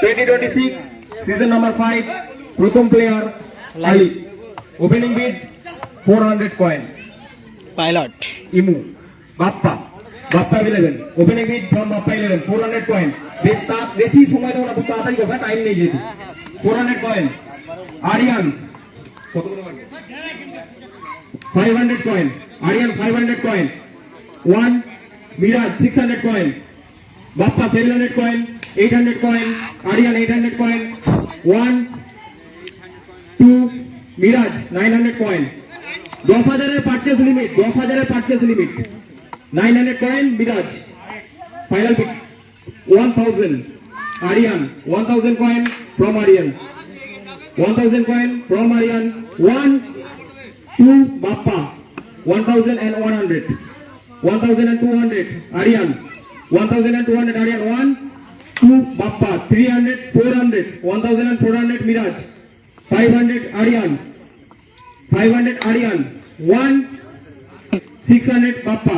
2026 season number 5 প্রথম player Ali opening bid 400 coin pilot Imu Bappa 11 opening bid from Bappa 11 400 coin বেশি সময় দেবো না, তাড়াতাড়ি করবে, টাইম নেই যেহেতু। 400 coin Aryan 500 coin Aryan 500 coin 1 Miraj 600 coin Bappa 700 coin 800 coin Aryan 800 coin 1 2 Miraj 900 coin 10,000 এর পারচেজ লিমিট 10,000 এর purchase limit 900 coin Miraj final pick 1000 Aryan 1000 coin from Aryan 1000 coin from Aryan 1 2 Bappa 1100 1200 Aryan 1200 Aryan 1 2 Bappa 300 400 1400 Miraj 500 Aryan 500 Aryan 1 600 Bappa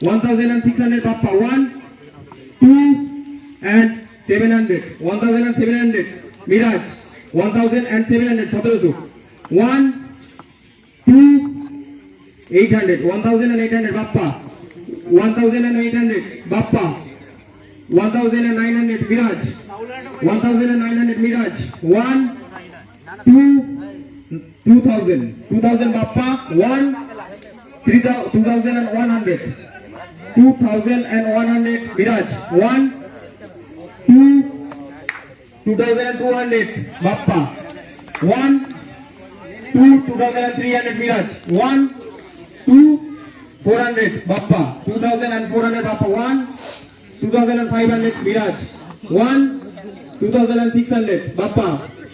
1600 Bappa 1 2 and 700 1700 Miraj 1700 1700 1 2 800 1800 Bappa 1800 Bappa 1900 Miraj 1900 Miraj 1 2 2000 Bappa 1 2100 2100 Miraj 1 2 2200 Bappa 1 2 2300 Miraj 1 2 400 Bappa 2400 Bappa 1 2500 Miraj 1 2600 Bappa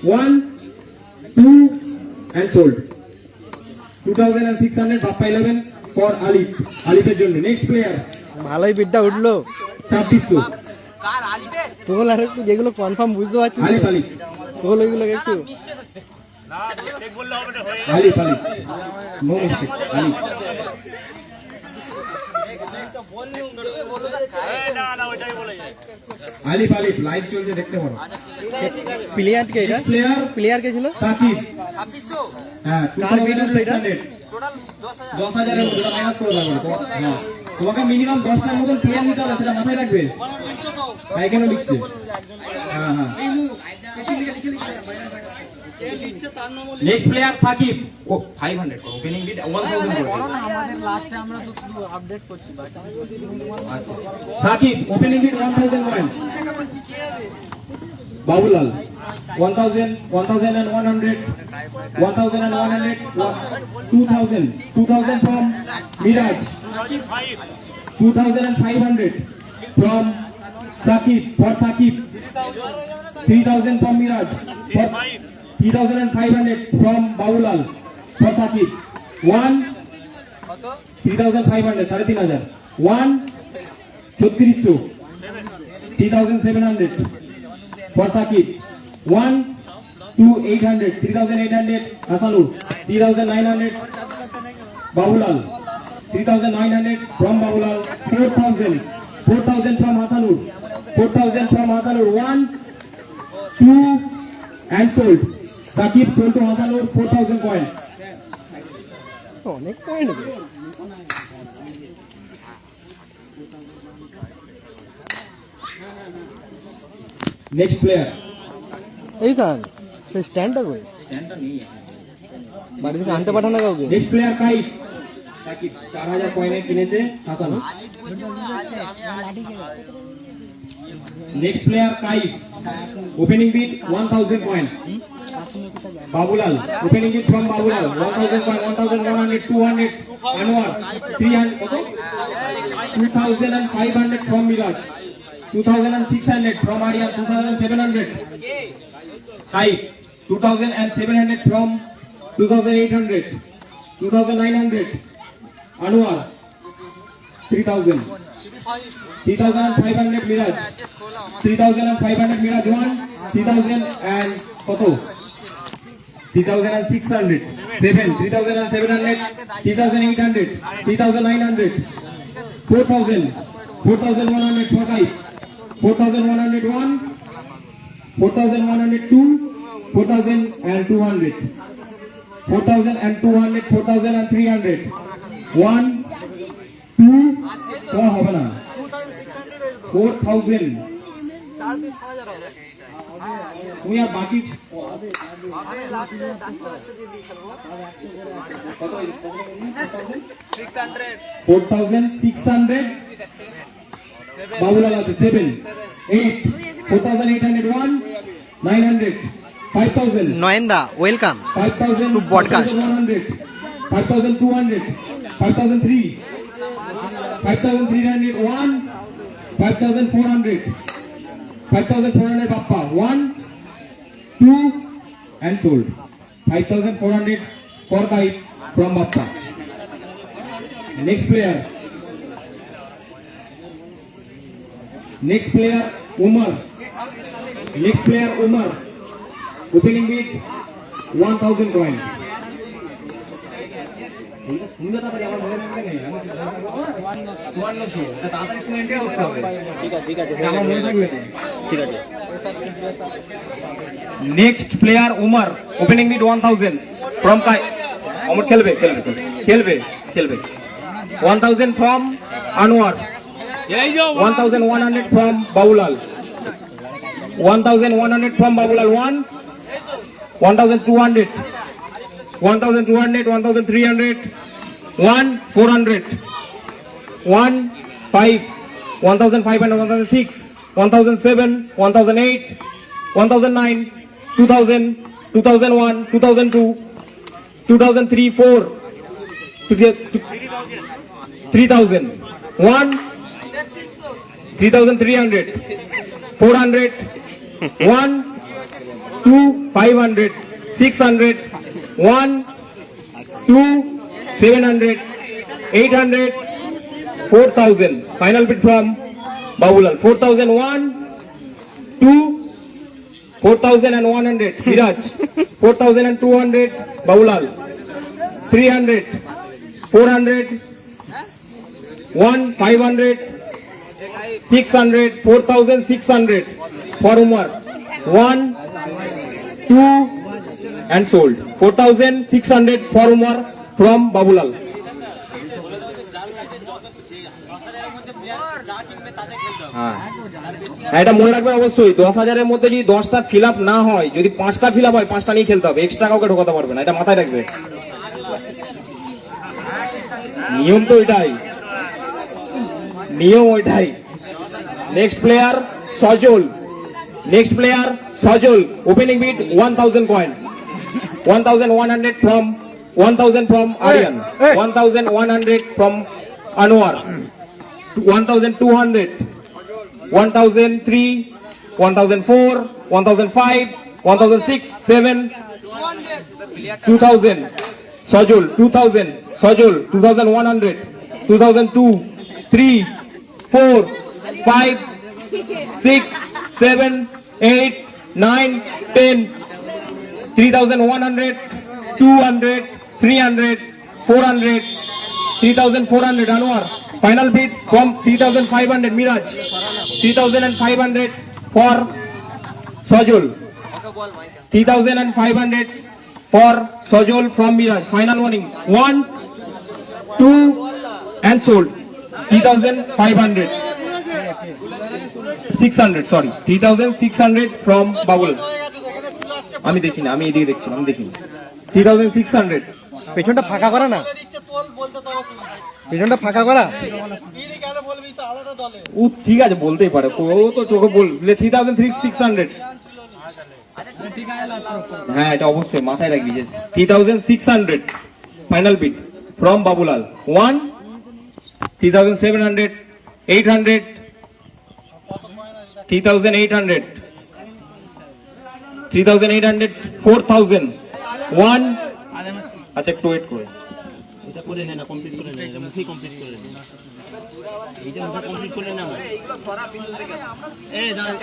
1 2 and sold 2600 Bappa 11 for আলিফ আলিফের জন্য। নেক্সট প্লেয়ার ভালোই বিটটা উঠলো 2600 তোল আর একটু যেগুলো কনফার্ম বুঝতে পারছিস আলিফ আলিফ তোল ওইগুলো একটু আলিফ আলিফ নো মিস্টেক আলিফ আলিফ আলিফ লাইভ চলছে দেখতে পারো। প্লেয়ার কে এটা প্লেয়ার কে ছিল সাকিব 2600 হ্যাঁ কার বিট উঠলো এটা টোটাল 10,000 এর মধ্যে মাইনাস করে দাও। হ্যাঁ তোমাকে মিনিমাম 10টার মতন প্লেয়ার নিতে হবে, সেটা মাথায় রাখবে। তাই কেন লিখছে? হ্যাঁ হ্যাঁ next player Shakib 500 opening bid 1000 করে আমাদের লাস্টে আমরা তো শুধু আপডেট করছি আচ্ছা Shakib opening bid 1000 coin Babulal 1000 1100 2000 from Miraj 2500 from Shakib for Shakib 3000 from Miraj 3500 from Babulal for Shakib 1 3500 3500 1 3600 3700 for Shakib 1 2 800 3800 Hasanur 3900 Babulal 3900 from Babulal 4000 from Hasanur 4000 from Hasanur 1 2 and sold Shakib sold to Hasanur 4000 coin অনেক পয়েন্ট next player এই তান সেই স্ট্যান্ডটা কই বাড়ি থেকে আনতে পাঠানো কাউকে next player কাইফ সাকিব 4000 কয়েনে কিনেছে Hasanur next player Kaif opening bid 1000 coin Babulal opening bid from Babulal 1000 coin 1100 200 Anwar 300 কত 2500 from Miraj 2600 from Aryan 2700 Kaif 2700 from 2800 2900 Anwar 3000 3500 Miraj 3500 Miraj 1 3000 and কত 3600 7 3700 3800 3900 4000 4100 for Kaif 4101 4,102, 4,200, 4,200, 4,300, 1, 2, কম হবে না, 4,000, তুমি আর বাকি 4,600, বাবুলাল আছে 7, 8, 4,801, 900, 5,000, নয়নদা welcome 5,000, to broadcast. 5,100, 5,200, 5,003, 5,301, 5,400, 5,400 Bappa, 1, 2, and sold. 5,400 for kite from Bappa. Next player, Umar. Next player, Umar. Opening bid 1,000 coins. Next player, Umar. Opening bid 1,000 from Kai. Umar খেলবে 1,000 from Anwar. 1,100 from Babulal. 1,100 from Babulal. 1, 1,200, 1,200, 1,300, 1, 400, 1, 5, 1,500, 1,600, 1,007, 1,008, 1,009, 2,000, 2,001, 2,002, 2,003, 4, 3,000, 1, 3,300, 400, 1, 2, 500, 600, 1, 2, 700, 800, 4,000. Final bid from Babulal. 4,001, 2, 4,100. Miraj. 4,200. Babulal. 300, 400, 1, 500, 600, 4,600 for Umar. 1, 2, and sold. 4,600 for Umar from Babulal. এটা মনে রাখবেন অবশ্যই 10,000 এর মধ্যে যদি 10টা fill up না হয়, যদি 5টা ফিল আপ হয় 5টা নিয়ে খেলতে হবে, এক্সট্রা কাউকে ঢোকাতে পারবে না, এটা মাথায় রাখবে। নিয়ম তো এটাই, নিয়ম ওইটাই। Next player Sajal. Next player Sajol. Opening bid 1,000 coin. 1,100 from 1,000 from Aryan. 1,100 from Anwar. 1,200. 1,003. 1,004. 1,005. 1,006. 7. 2,000. Sajol. 2,000. Sajol. 2,100. 2,002. 3. 4. 5. 6. 7, 8, 9, 10, 3,100, 200, 300, 400, 3,400 Anwar. Final bid from 3,500 Miraj. 3,500 for Sajol. 3,500 for Sajol from Miraj. Final warning. 1, 2 and sold. 3,500. 600, sorry, 3,600 from Babul. আমি দেখি না, আমি এদিকে দেখছি, আমি দেখি 3,600। পেছনটা ফাঁকা করা না, পেছনটা ফাঁকা করা। ও ঠিক আছে, বলতেই পারে, ও তো চোখে বললে 3,600। হ্যাঁ, এটা অবশ্যই মাথায় রাখবি যে 3,600 ফাইনাল বিড ফ্রম বাবুলাল। 1, 3,700, 800, 3,800, 3,800, 4,000, 1, আচ্ছা একটু ওয়েট করে এটা করে নে না, কমপ্লিট করে নে, এটা মুখে কমপ্লিট করে নে, এইটা মুখে কমপ্লিট করে নে। এইগুলো সরা পিছন থেকে এই দাঁড়া,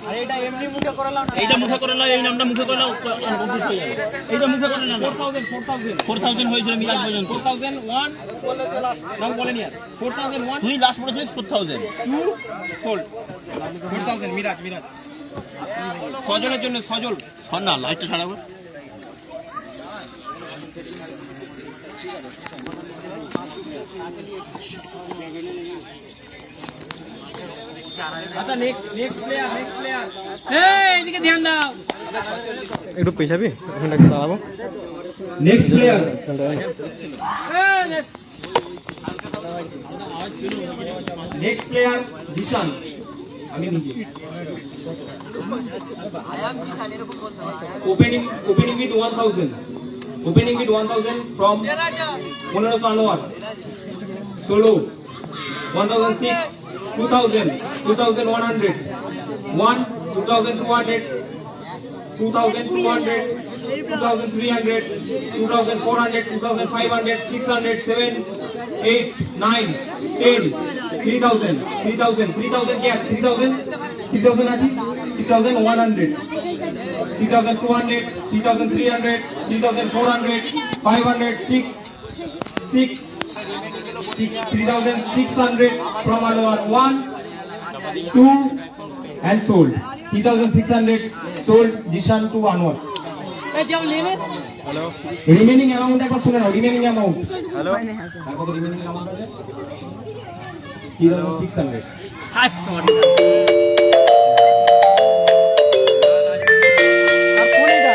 আরে এটা এমনি মুখে করলাম না, এইটা মুখে করে নাও, এই নামটা মুখে করে নাও, কমপ্লিট হয়ে যাবে। এইটা মুখে করে নাও। 4,000 হয়েছিল মিরাজ ভজন। 4,001 বলেছে লাস্ট, নাম বলেন यार। 4,001 তুই লাস্ট বলেছিস। 4,000 2 সোল্ড। 4,000 মিরাজ সজলের জন্য সজল না লাইটটা ছাড়াবো আচ্ছা নেক্সট প্লেয়ার এই এদিকে ধ্যান দাও একটু পেছাবি ওখানটা একটু দাঁড়াবো next player next player Zishan আমি নিজে opening with 1000 from 1500 Anwar Solo 1006 2000 2100 1 2200 2200 2300 2400 2500 600 7 8 9 10 3000 gap 3000 আছে 3100 3200 3300 3400 500 6 3600 from Anwar 1 2 and sold 3600 sold Jishan to Anwar. এই যাও লিমিট রিমেনিং অ্যামাউন্ট একবার শুনে নাও রিমেনিং অ্যামাউন্ট হ্যালো কত রিমেনিং অ্যামাউন্ট আছে 3600 আচ্ছা সরি আর কোন এটা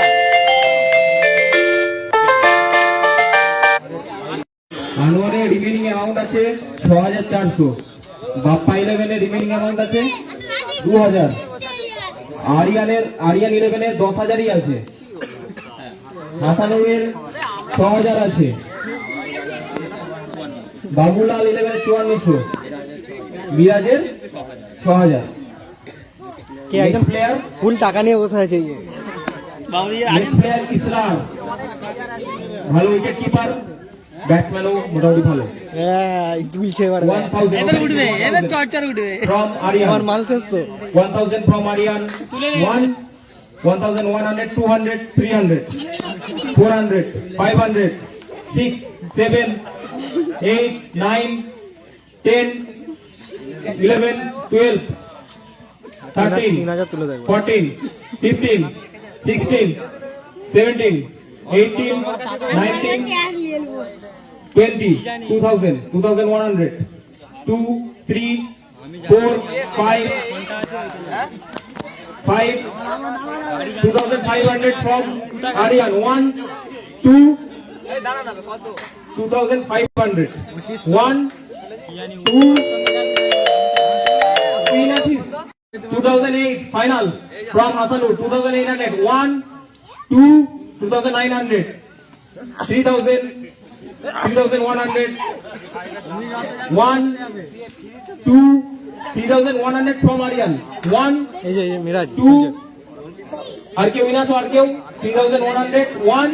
আনোয়ারের রিমেনিং অ্যামাউন্ট আছে 6400 বাপ্পা 11 এর রিমেনিং অ্যামাউন্ট আছে 2000 আরিয়ান 11 এর 10000ই আছে হাসানুরের 6000 আছে বাবুলাল 11 এর 5400 মিরাজের 6000 কে একদম প্লেয়ার ফুল টাকা নিয়ে বসে আছে এই নেক্সট প্লেয়ার ইসলাম ভালো উইকেট কিপার ব্যাটসম্যানও মোটামুটি ভালো হ্যাঁ তুলছে এবার 1000 এবার উঠবে এবার চর্চার উঠবে from Aryan আমার মাল শেষ তো 1000 from Aryan 1 1100 200 300 400 500 6 7 8 9 10 11 12 13 3000 তুলে দেবো 14 15 16 17 18 19 20 2000 2100 2 3 4 5 2500 from Aryan 1 2 2500 1 2 3 assists 2008 final from Hasanur 2800 1 2 2900 3000 3100 1 2 3100 from Aryan 1 এই যে মিরাজ 2 আর কেউ ইনাস আর কেউ 3100 1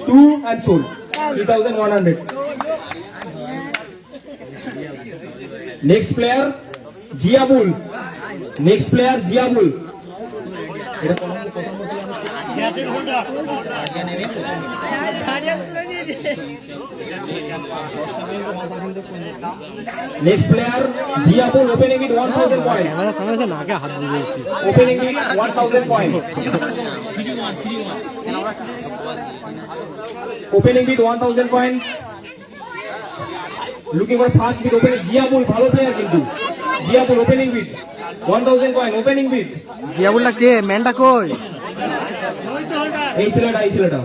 2 and sold 3100 next player Jiabul next player Jiabul next player Jiabul opening with 1000 point camera সামনে এসে নাকে হাত দিয়ে দিয়েছি opening with 1000 point opening with 1000 point looking for fast bid opening Jiabul ভালো প্লেয়ার কিন্তু Jiabul opening bid 1000 point opening bid জিয়াবুল্লাহ কে ম্যানটা কই এই ছেলেটা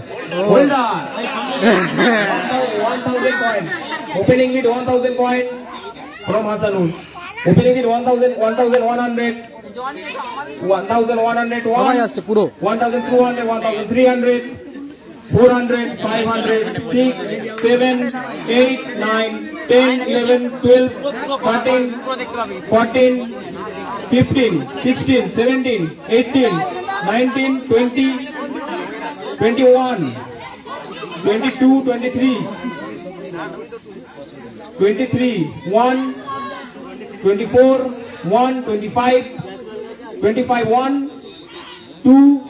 holder 1000 point opening bid 1000 point from Hasanur opening bid 1100 1100 সবাই আসছে পুরো 1200 1300 400 500 6 7 8 9 10 11 12 13 14 15 16 17 18 19 20 21 22 23 23 1 24 1 25 25 1 2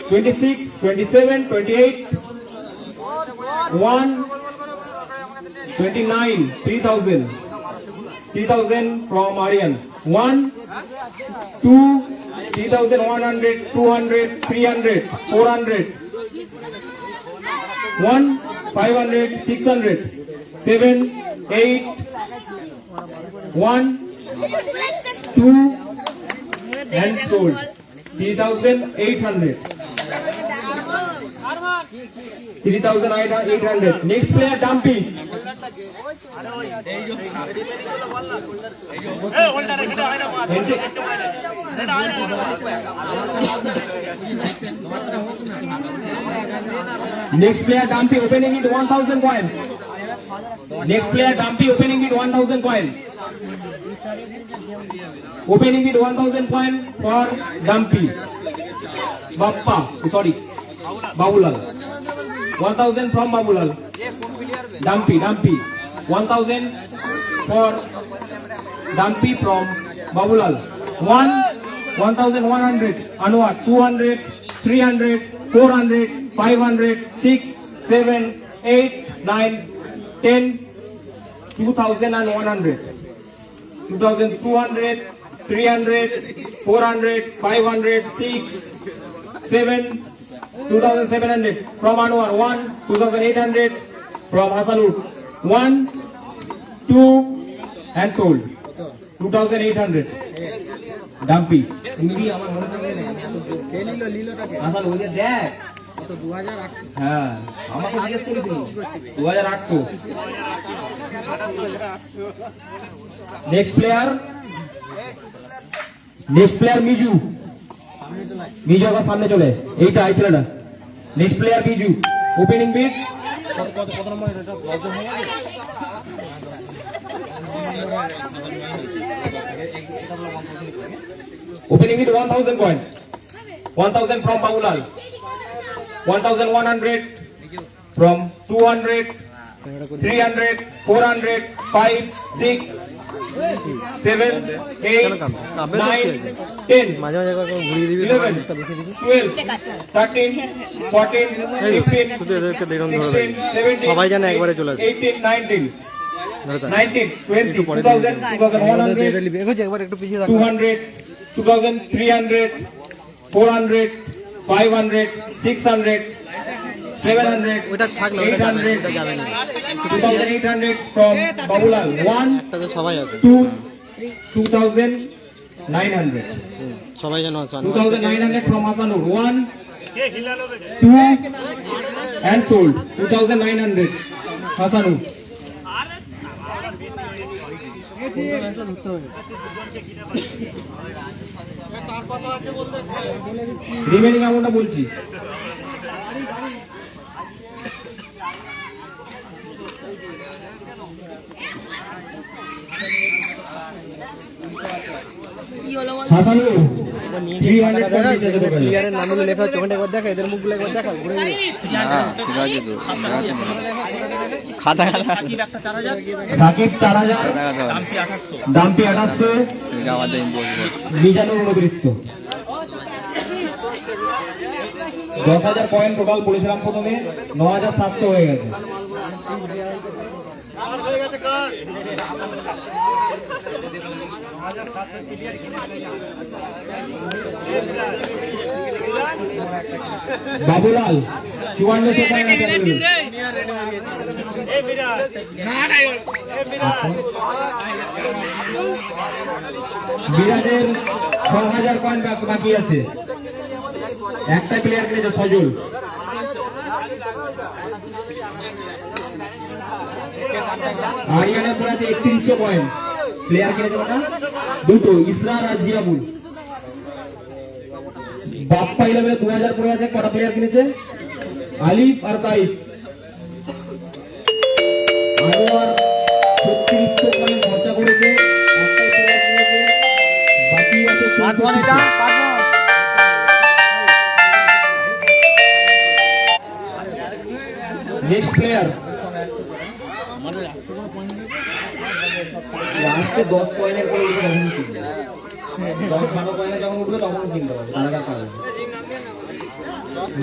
26 27 28 1 29 3000 from Aryan 1 2 3,100, 200, 300, 400, 1, 500, 600, 7, 8, 1, 2, and sold. 3,800. 3,800. Next player, Dumpy. Next player, Dumpy, opening with 1,000 coin. Next player, Dumpy, opening with 1,000 coin. Opening with 1,000 coin for Dumpy. Bappa, sorry, Babulal. 1,000 from Babulal. Dumpy. 1,000 for Dumpy from Babulal. 1,100. Anwar. 200, 300, 400, 500, 6, 7, 8, 9, 10, 2,100. 2,200, 300, 400, 500, 6, 7, 2,700 from Anwar. 1, 2,800 from Hasanur. 1, 2, and sold. 2,800. Dumpy. Hasan ওই যে দেখ হ্যাঁ আমাকে জিজ্ঞেস করেছিল 2,800। Next player Miju আবার সামনে চলে এইটা এই ছেলেটা। Next player Mizu opening bid opening with 1,000 coin. 1,000 from Babulal. 1,100 from 200, 300, 400, 5, 6, 7, 8, 9, 10, 11, 12, 13, 14, 15, 16, 17, সবাই জানে একবারে চলে আসবে 18, 19, 20, 2,000, 2,100, একবার একটু পিছিয়ে 200, 2,300, 400, 500, 600, 700, ওটা থাকলো, ওটা যাবে না, 800, ওটা যাবে না। 2,800 from Babulal. 1, তাতে সবাই আছে 2, 2,900. সবাই জানো আছে 2,900 from Hasanur. 1, 2, and sold. 2,900 Hasanur. Remaining অ্যামাউন্টটা বলছি হাসানুর 300 কোটি দিতে হবে প্লেয়ারের নামগুলো লেখা হচ্ছে ওখানে একবার দেখা এদের মুখগুলো একবার দেখা ঘুরে ঘুরে খাতা সাকিব 4,000 ডাম্পি 2800 মিজানুর 2900 10,000 পয়েন্ট টোটাল বলেছিলাম প্রথমে 9,700 হয়ে গেছে বাবুলাল 5400 পয়েন্ট বিরাজের 6,000 পয়েন্ট বাকি আছে একটা প্লেয়ার কিনেছে সজল আরিয়ানের পরে আছে 3100 পয়েন্ট প্লেয়ার কিনেছে ওটা দুটো ইসরার আর জিয়াবুল বাপ্পা 2000 পড়ে আছে কটা প্লেয়ার কিনেছে আলিফ আর তাইফ আনোয়ার 3600 পয়েন্ট খরচা করেছে একটাই প্লেয়ার কিনেছে বাকি আছে নেক্সট প্লেয়ার লাস্টে 10 পয়েন্টের করে উঠবে তখন কিনবে 10-12 পয়েন্টে যখন উঠবে তখন কিনতে হবে তার আগে পারবে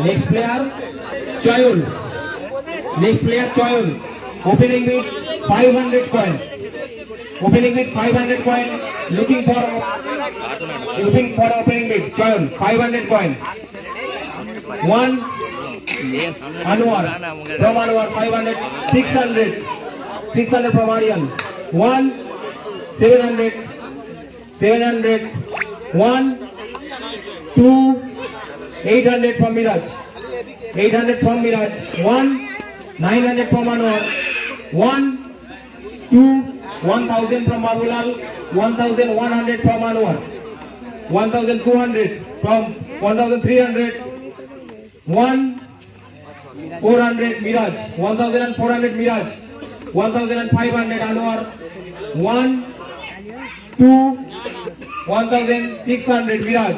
নেক্সট প্লেয়ার চয়ন opening with 500 point looking for opening bid. Chayan, 500 coin. 1 Anwar from Anwar, 500, 600 from Aryan. 1 700, 1 2 800 from Miraj, 800 from Miraj. 1 900 from Anwar. 1 2 1000 from Babulal, 1100 from Anwar, 1200 from 1300, 1 400 Miraj, 1400 Miraj, 1500 Anwar, 1 2 1600 Miraj,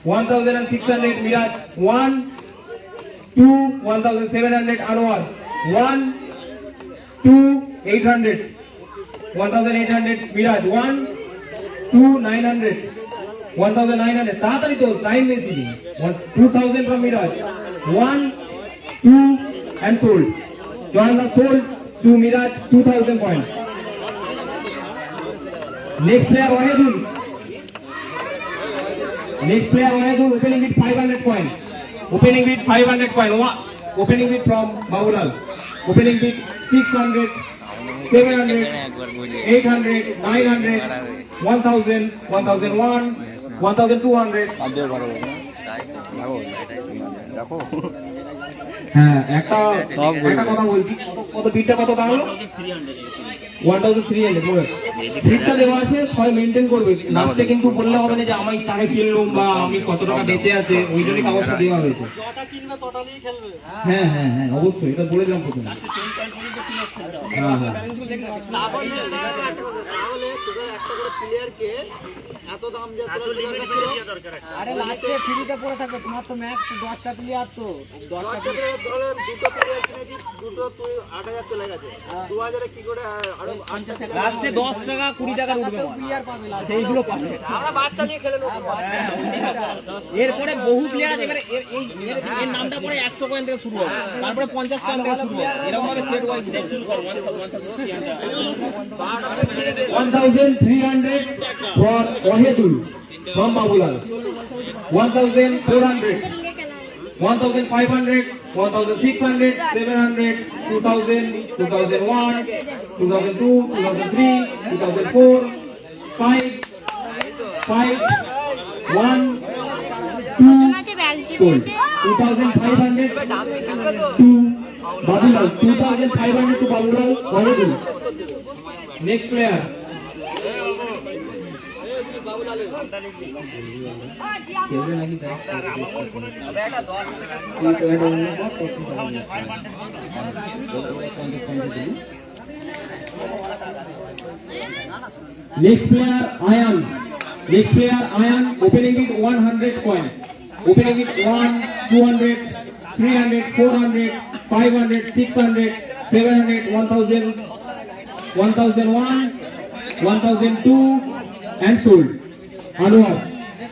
1600 Miraj, 1 2 1700 Anwar, 1 2 800 1800 Miraj, 1 2 900 1900 তাড়াতাড়ি তো time বেশি 2000 from Miraj, 1 2 and sold. Join the sold to Miraj, 2000 points. Next player Wahidul. Opening with 500 coin. Opening with 500 coin. Opening with from Babulal. Opening with 600, 700, 800, 900, 1000, 1001, 1200. দেখো হ্যাঁ একটা কথা বলছি, কত বিটটা কত দাঁড়ালো? 1300 বলে সিটটা দেওয়া আছে, সবাই মেনটেন করবে। লাস্টে কিন্তু বললে হবে না যে আমি তাকে কিনলাম বা আমি কত টাকা বেঁচে আছে, ওই জন্যই কাগজটা দেওয়া হয়েছে। হ্যাঁ হ্যাঁ হ্যাঁ অবশ্যই, এটা বলে দিলাম প্রথমে। হ্যাঁ হ্যাঁ আরে লাস্টে ফ্রিতে পড়ে থাকবে, তোমার তো ম্যাক্স 10টা প্লেয়ার, তো 10টা প্লেয়ার ধরে দুটো প্লেয়ার কিনেছি, দুটো তুই 8000 চলে গেছে, 2000 কি করে আরো 50 টাকা লাস্টে 10 টাকা 20 টাকা উঠবে, প্লেয়ার পাবে লাস্টে, সেইগুলো পাবে। আমরা বাচ্চা নিয়ে খেলে নেব, এরপরে বহু প্লেয়ার আছে, এবারে এর নামটা পরে 100 কয়েন থেকে শুরু হবে, তারপরে 50 কয়েন থেকে শুরু হবে, এরকম ভাবে সেট ওয়াইজ শুরু করব। 1300 for Wahidul from Babulal, 1400, 1500, 1600, 700, 2000, 2001, 2002, 2003, 2004, 5, 1, 2, sold. 2500 to Babulal, 2500 to Babulal, Wahidul. Next player. Next player Ayan. Opening with 100 coin. Opening with 1, 200, 300, 400, 500, 600, 700, 1000, 1001, 1002 and sold. Anwar.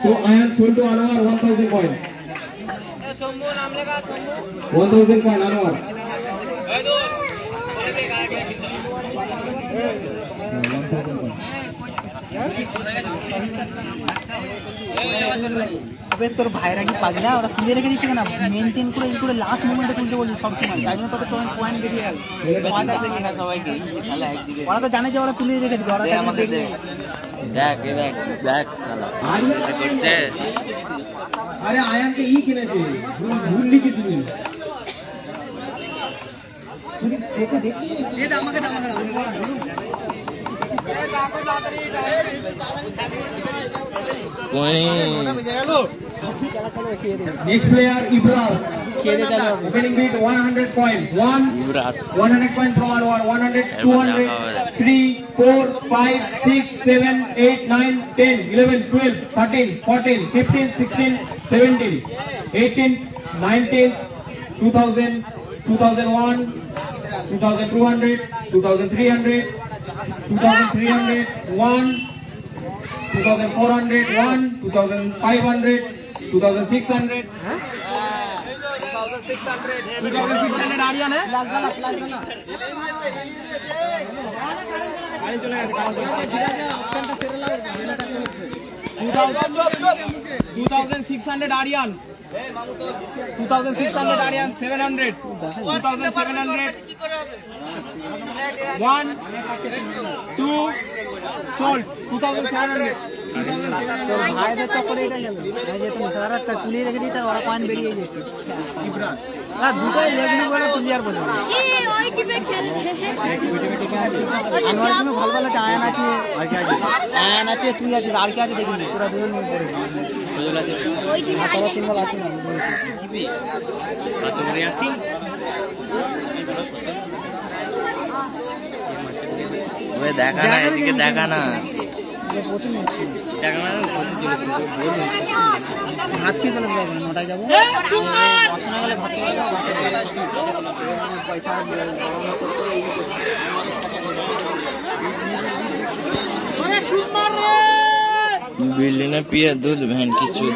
So Ayan sold to Anwar 1000 coin. 1000 coin Anwar. আবে তোর ভাইরা কি পাগলা, ওরা তুলে রেখে দিচ্ছে কেন? মেনটেন করে এই করে লাস্ট মোমেন্টে তুলতে বলছি সবসময়, তাই জন্য তোদের পয়েন্ট বেরিয়ে গেল। সবাইকে ওরা তো জানে যে ওরা তুলে রেখে দিবে, ওরা আমাকে দেখ করছে। আরে আয়ানকে ই কিনেছে, ভুললি কিছু আমাকে Next player Ibrar. Opening bid 100 coin. 100 coin from Anwar. 100, 200, 3, 4, 5, 6, 7, 8, 9, 10, 11, 12, 13, 14, 15, 16, 17, 18, 19, 2000, 2001, 2200, 2300, 2300, 1, 2400, 1, 2500, 2600, 2600 Aryan হ্যাঁ গাড়ি চলে গেছে 2600 আরিয়ান 2600 আরিয়ান 700 2700 1 2 sold 2700 ভাইদের চক্করে এটা যাবে ভাই যেত না সারা রাত তুলিয়ে রেখে দিই তার ওরা পয়েন্ট বেরিয়ে যাচ্ছে ইব্রান আর দুটোই লেগনি বলে ক্লিয়ার করে ওই টিমে খেলছে আমার টিমে ভালো ভালো আয়ান আছে আর কি আছে আয়ান আছে তুই আছে আর কি আছে দেখিনি পুরো দুজন মিলে পড়ে সজল আছে ওই টিমে তোরা তিন বল আছে না ওই দেখা না এদিকে দেখা না প্রথম ম্যাচ ভাত খেয়ে গেলে যাবো 9টায় যাবো বসানো গেলে ভাত খেয়ে যাবো পয়সা बिल्डिंग में पिया दूध बहन की चूत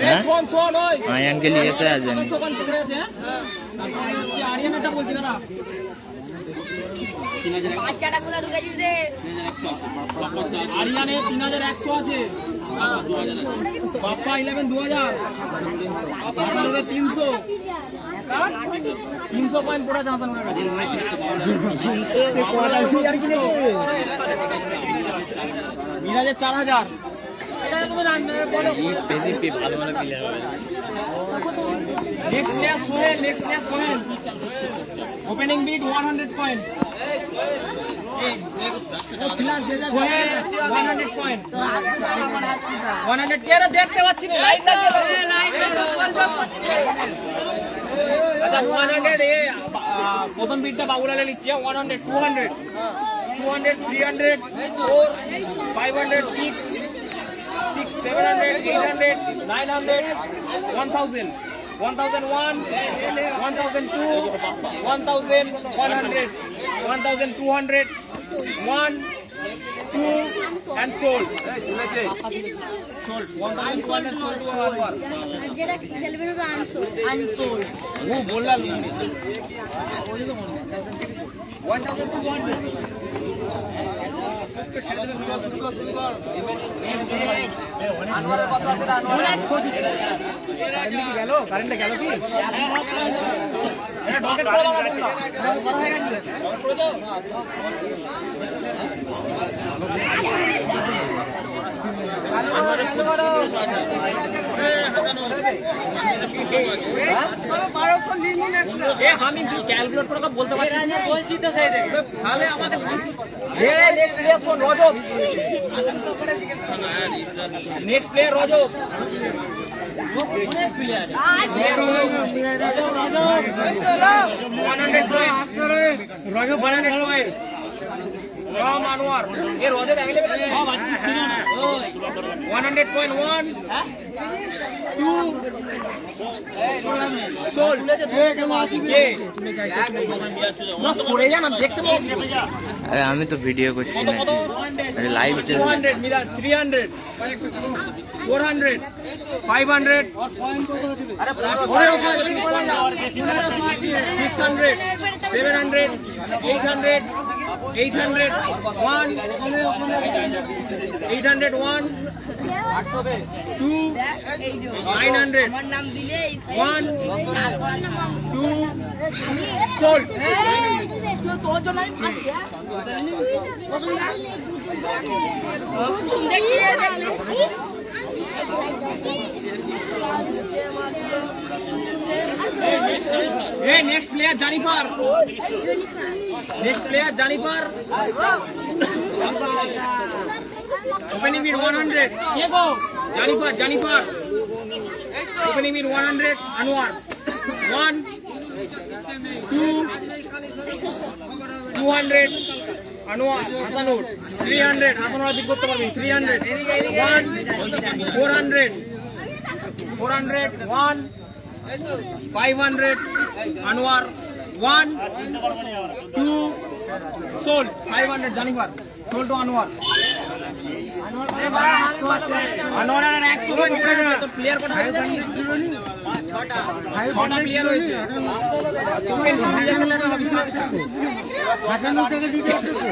हैं? आयन के लिए तो आ जाने বাচ্চাটা কোথা ঢুকেছিস রে আরিয়ানে 3100 আছে বাপ্পা 11 2000 হাসানুরে 300 300 পয়েন্ট পড়া আছে হাসানুরের কাছে মিরাজের 4000 নেক্সট প্লেয়ার সোহেল ওপেনিং বিড 100 পয়েন্ট সোহেল 100 পয়েন্ট 100 কে দেখতে পাচ্ছি না লাইট লাগিয়ে দাও আচ্ছা 100 এ প্রথম বিডটা বাবুলালে নিচ্ছে 100 200 200 300 4 500 6 700 800 900 1000 1001 1002 1100 1200 1 2 and sold 1200 sold to our যেটা খেলবে না আনসোল্ড वो बोल रहा नहीं 1200 আনোয়ারের কত আছে না আনোয়ার গেল কারেন্টে গেল কি এটা ডকেট করে দাও না কথা হয়ে গেছে ডকেট করে দাও আমি ক্যালকুলেট করে তো বলতে পারছি না বলছি তো সেই দেখে তাহলে আমাদের নেক্সট প্লেয়ার কোন রজব নেক্সট প্লেয়ার রজব রজব 100 পয়েন্ট Ram Anwar. ये रोजे अवेलेबल है 100.1 2 sold ये बस পড়ে যান আমি দেখতে পাচ্ছি अरे আমি তো ভিডিও করছি না আরে লাইভ চলছে 200 মিরাজ 300 400 500 আরে 600 700 800 800 1 801 2 900 1 2 sold তোর জন্য আমি Hey, next player Jennifer. Next player Jennifer. Opening bid 100. Jennifer. Opening bid 100. Anwar. 1 2 200. Anwar. Hasanur. 300. Hasanur bid করতে পারবি 300. 1 400. 400. 1 500 Anwar 1 2 sold 500 Jennifer sold to Anwar আনোয়ারের 100 point পড়ে যাবে তো প্লেয়ার কটা হয়ে যাবে 6টা প্লেয়ার হয়েছে হাসানুর টাকা দিতে হবে তো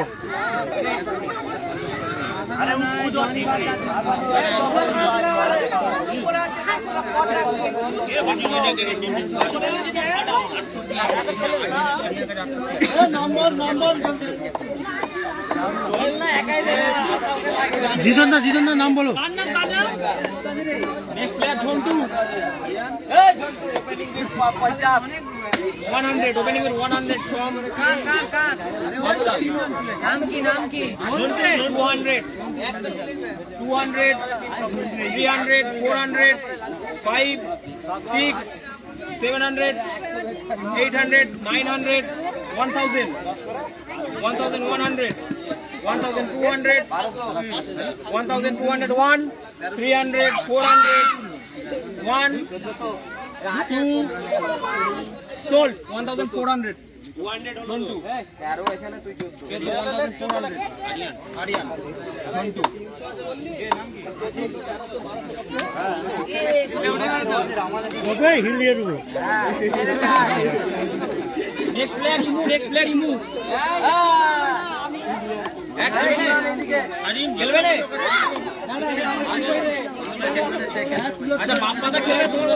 জিতন দা নাম বলো next player Jhantu 100 opening with 100 from নাম কি 200 300 400 5 6 700 800 900 1000 1100 1200 1201 300 400 1 2 sold 1400 ঝন্টু এখানে তুই 1400 আরিয়ান ঝন্টু নেক্সট প্লেয়ার ইমু এক আরিম খেলবে রে আচ্ছা বাপ্পাদা খেলবে তোমার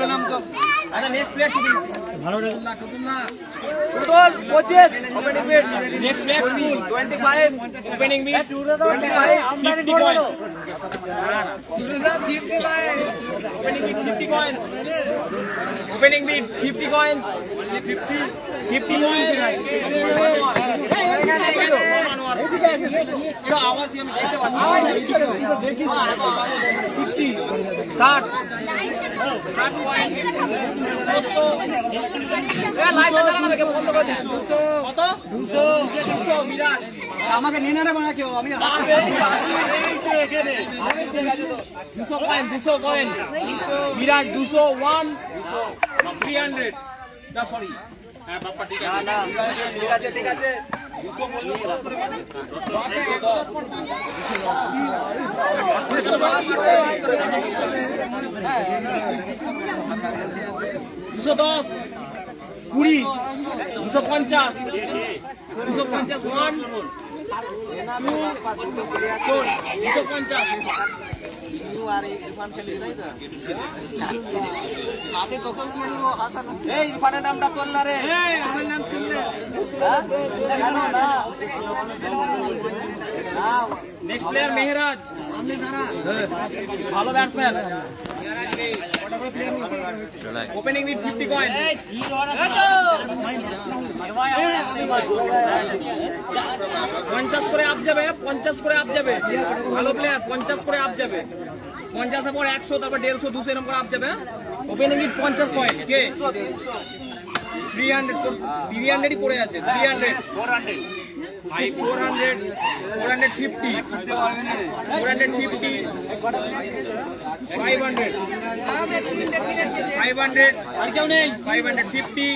নাম তো আচ্ছা নেক্সট প্লেয়ার কি ভালো রে Tutul 25 opening bid next player Tutul 25 opening bid 25 50 points opening bid 50 points 50 points এটা আওয়াজ আমি দেখতে পাচ্ছি 60 60 পয়েন্ট আমাকে নিয়ে নেবে না কেউ আমি 200 পয়েন্ট বিরাট 201 300 সরি হ্যাঁ বাপ্পা ঠিক আছে ঠিক আছে 210 20 250 1 ইরফানের নামটা তোল না রে আমার নাম তুললে নেক্সট প্লেয়ার মেহরাজ ভালো ব্যাটসম্যান ওপেনিং উইথ 50 কয়েন 50 করে আপ যাবে 50 করে আপ যাবে ভালো প্লেয়ার 50 করে আপ যাবে 50 এর পর 100 তারপর 150 200 এরকম করে আপ যাবে ওপেনিং উইথ 50 কয়েন কে 300 তো 300 ই পড়ে আছে 300 400 450 500 আর কেউ নেই 550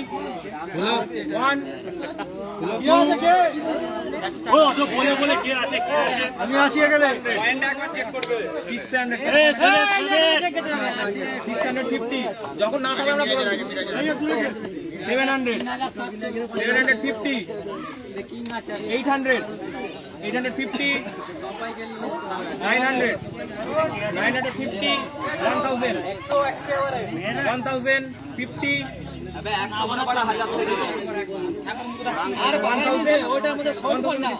আমি আছি এখানে পয়েন্ট একবার চেক করবে 650 যখন না থাকবে আমরা 700 750 800 850 900 950 1000 1050 अबे 100 बड़ा बड़ा 1000 থেকে আর বানাই দিছে ওইটার মধ্যে সব কই না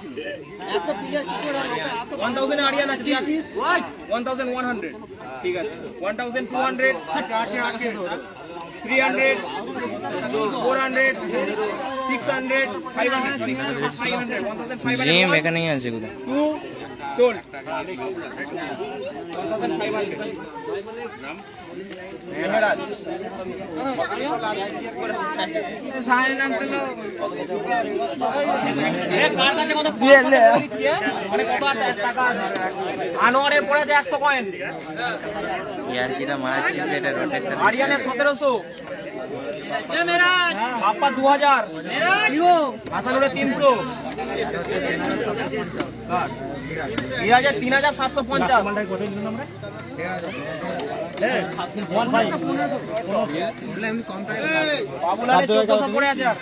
এত প্লেয়ার কি করে এত 1000 আরিয়ানা কি আছিস 1100 ঠিক আছে 1200 300 400 600 500 1500 জিম এখানেই আছে কোথায় 2 সোল্ড 1500 মেহরাজ সাইন নাম তো এ কার কাছে কত দিচ্ছে মানে কত টাকা আছে আনোয়ারের পড়ে আছে 100 কয়েন ইয়ার কিটা মারাচ্ছিস এটা রোটেটটা আরিয়ানা 1700 এ মেহরাজ বাপ্পা 2000 মেহরাজ ইগো হাসানুরে 300 কাট মিরাজের 3750 বাবুলালের 1400 পড়ে আছে আর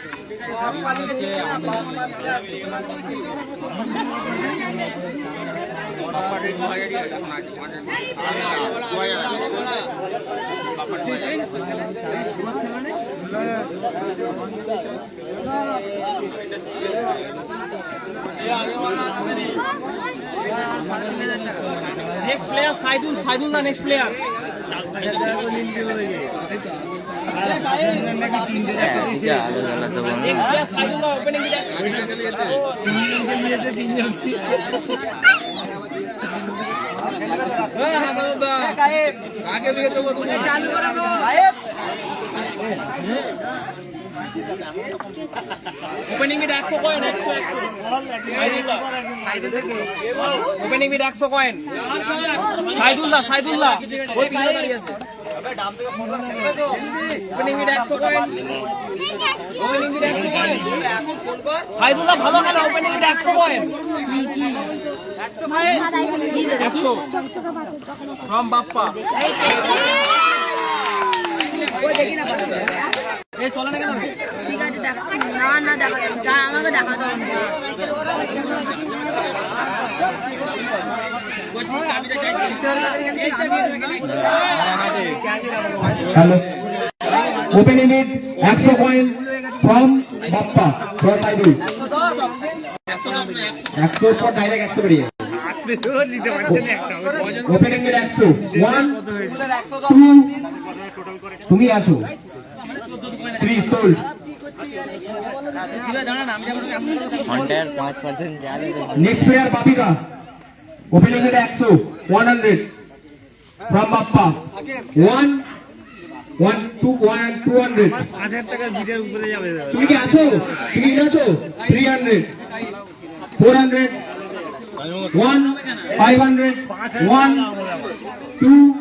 নেক্সট প্লেয়ার সাইদুল দা next player next player Saidul দা ওপেনিং আগে দিকে চলো তুমি চালু করে গো opening bid 100 coin 100 opening bid 100 coin Saidullah ওই পিছনে দাঁড়িয়ে আছে opening bid 100 coin opening bid 100 coin Saidullah ভালো খেলা opening bid 100 coin 100 from Bappa এই চলে না কেন ঠিক আছে দেখা না দেখা যা আমাকে দেখা দাও Hello. Opening it 100 coin from Bappa for Saidul. 100 for direct 100 বেরিয়ে। Opening it 100. 1 2 তুমি আসো 3 sold. Next player Babika. Opening it 100. 100 from Bappa. 1 1 2 1 200 তুমি কি আছো 300 400 1 500 1 2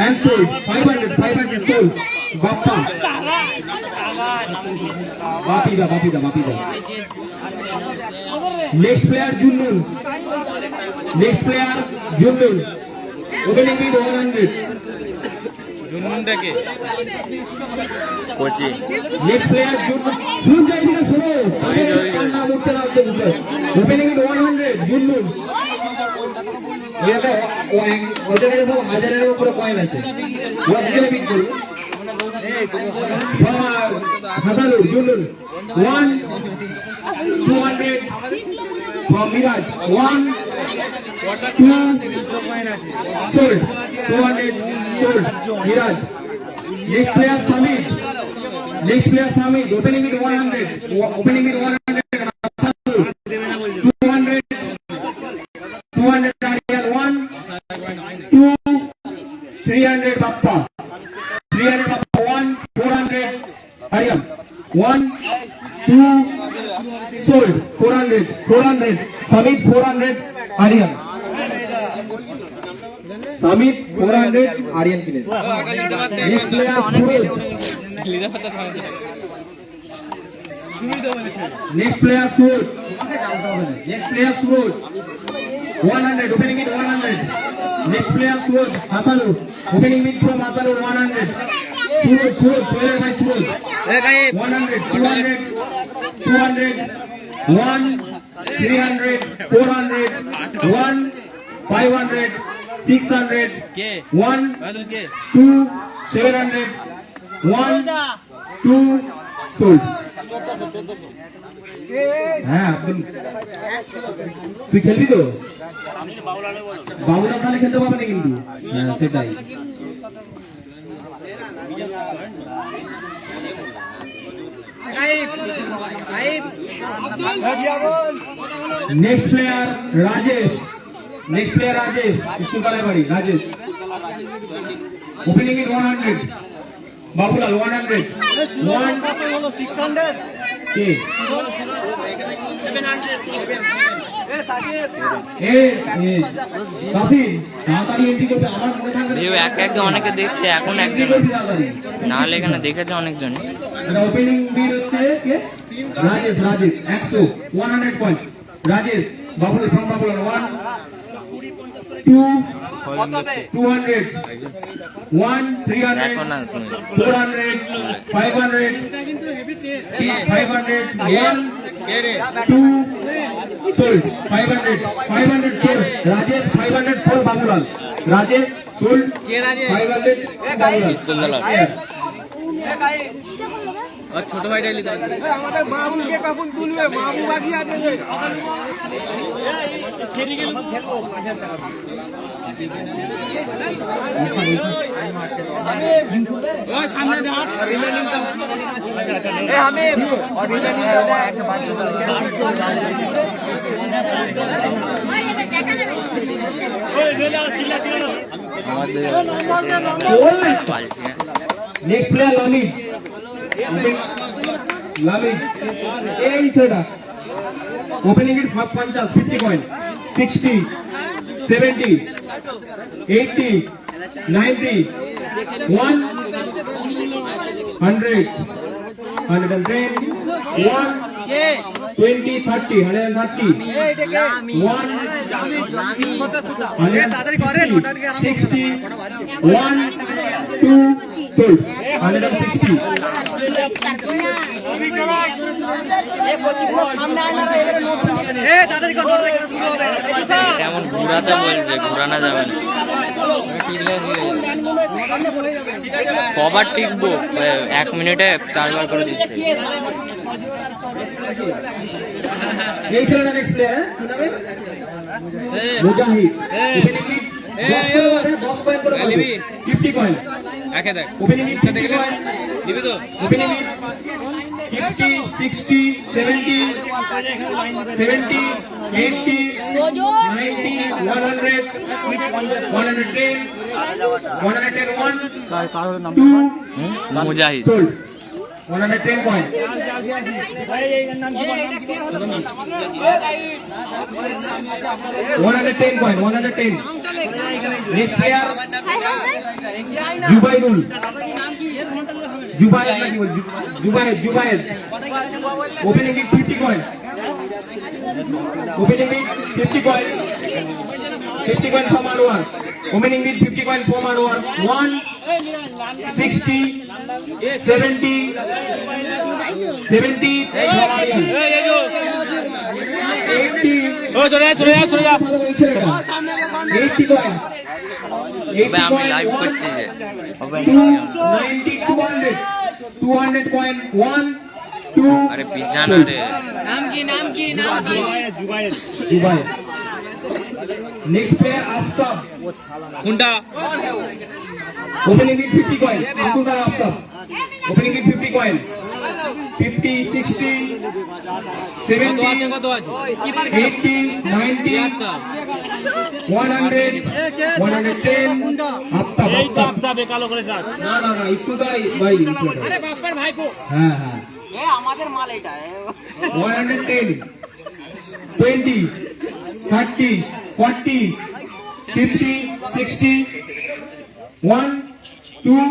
and sold 500 sold Bappa Bapida next player Junnun opening bid 100 Kochi next player Junnun যাইদিকে শোনো কান্না মুখতে লাগবে বুঝলে ওপেনিং ইন 100 Junnun এটা ওদের কাছে সব হাজারের উপরে কয়েন আছে ওয়াট দিলে বিট করব হাসানু Junnun 1 200 from Miraj 1 2 sold 200 sold Miraj next player Samit opening with 100 200 Ariel 1 2 300 Bappa 1 400 Ariel 1 2 sold 400 Samit 400 Ariel Samit 400 Ariel किने next player Suraj next player Suraj 100 opening it 100 next player Suraj Hasanu opening it from Hasanu 100 Suraj by Suraj 100 200 1 300 400 1 500 600 1 2 700 1 2 sold হ্যাঁ তুই খেলবি তো বাবুলা তাহলে খেলতে পারবে না কিন্তু হ্যাঁ সেটাই next player Rajesh Iskukalabari Rajesh opening in 100 Babulal 100 1 600 के 700 কাসিম তাড়াতাড়ি এন্ট্রি করতে আমার মনে থাকবে ভিউ একে অনেকে দেখছে এখন একজন না হলে এখানে দেখেছে অনেকজন ওপেনিং বিল হচ্ছে কে Rajesh 100 100 point Rajesh Babul from Babulal. 1, 2, 200. 1, 300, 400, 500, 500, 1, 2, sold. 500, 500 sold. Rajesh 500 sold Babulal. Rajesh sold 500 Babulal. Yeah. ছোট ভাইটা নিতে হবে। আমাদের মাহবুবকে কখন তুলবে? মাহবুব বাকি আছে যে সেদিকে খেলবো 5000 টাকা ওই সামনে দাঁড় রিমেনিং টা এ আমি রিমেনিং টা দেখ একটা বাদ দিয়ে Next player Lamid. Lamid. এই ছেলেটা opening it 50 coin 60 70 80 90 1 100 110 1 20 30 130 1 60 1 2 sold 160 তেমন ঘুরাতে বলছে, ঘুরানো যাবে না। কবার টিকবো? 1 মিনিটে 4 বার করে দিচ্ছে। এই ছেলেটা নেক্সট প্লেয়ার মুজাহিদ ওপেনিং 10 কয়েন করে 50 কয়েন একে দেখ ওপেনিং 50 কয়েন দিবি তো? Opening 50 60 70 70 80 90 100 110 110 1 2 Mujahid sold 110 coin 110 coin 110 next player Jubairul Jubair opening with 50 coin opening with 50 coin 50 coin from Anwar opening with 50 coin from Anwar 1 60 70 70 from Aryan 80 80 coin আমি live করছি যে 90 200 coin 1 2 আরে পিছানা রে Jubair next player Aftab কোনটা? opening with 50 coin Aftab Aftab opening with 50 coin 50 60 70 80 90 100 110 Aftab না একটু তাই ভাই আরে বাপ্পার ভাইপো হ্যাঁ এ আমাদের মাল এটা 110 20 30 40 50 60 1 2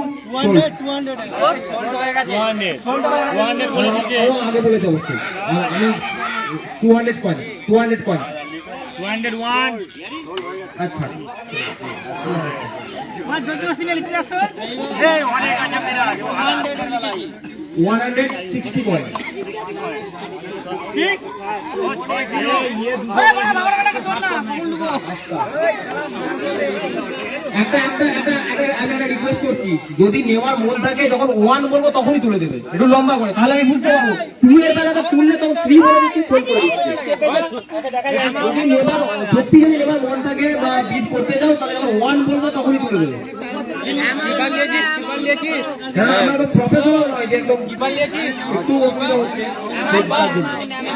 আগে বলে দেবো আমি 200 coin 201 আচ্ছা 160 coin একটা রিকোয়েস্ট করছি, যদি নেওয়ার মন থাকে যখন 1 বলবো তখনই তুলে দেবে, একটু লম্বা করে, তাহলে আমি বুঝতে পারবো। তুলের টাকাটা তুললে তখন ফ্রি বলে দিচ্ছি, সোল্ড করে দিচ্ছি। যদি নেবার সত্যি যদি নেবার মন থাকে বা বিট করতে যাও, তাহলে যখন 1 বলবো তখনই তুলে দেবে। আমরা তো প্রফেশনাল নয় যে একদম একটু অসুবিধা হচ্ছে।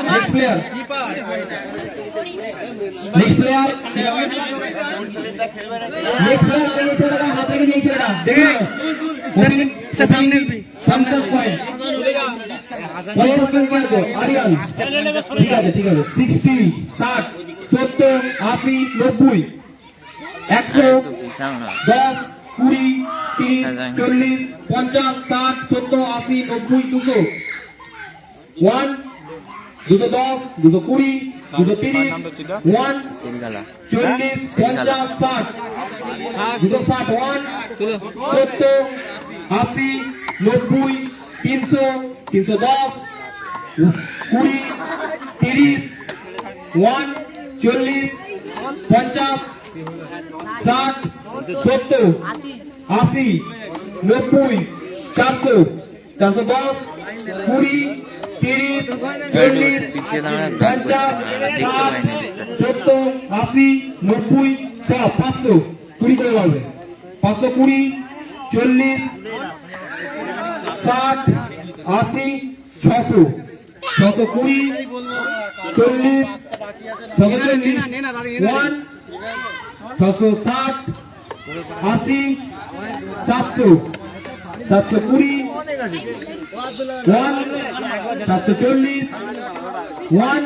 নেক্সট প্লেয়ার আমি এই ছেলেটা হাত রেখে এই ছেলেটা দেখে সামনে আরিয়ান ঠিক আছে 60 60 70 80 90 100 10 20 30 40 50 60 70 80 90 200 1 210 220 230 1 সিলগালা 40 50 60 260 1 70 80 90 300 310 20 30 1 40 50 60 70 80 90 400 410 20 30 40 পিছিয়ে দাঁড়ানো 50 দেখতে 60 পাইনি 70 80 90 সব 500 20 করে বলবে 520 40 60 80 600 620 40 640 1 660 80 700 720 1 740 1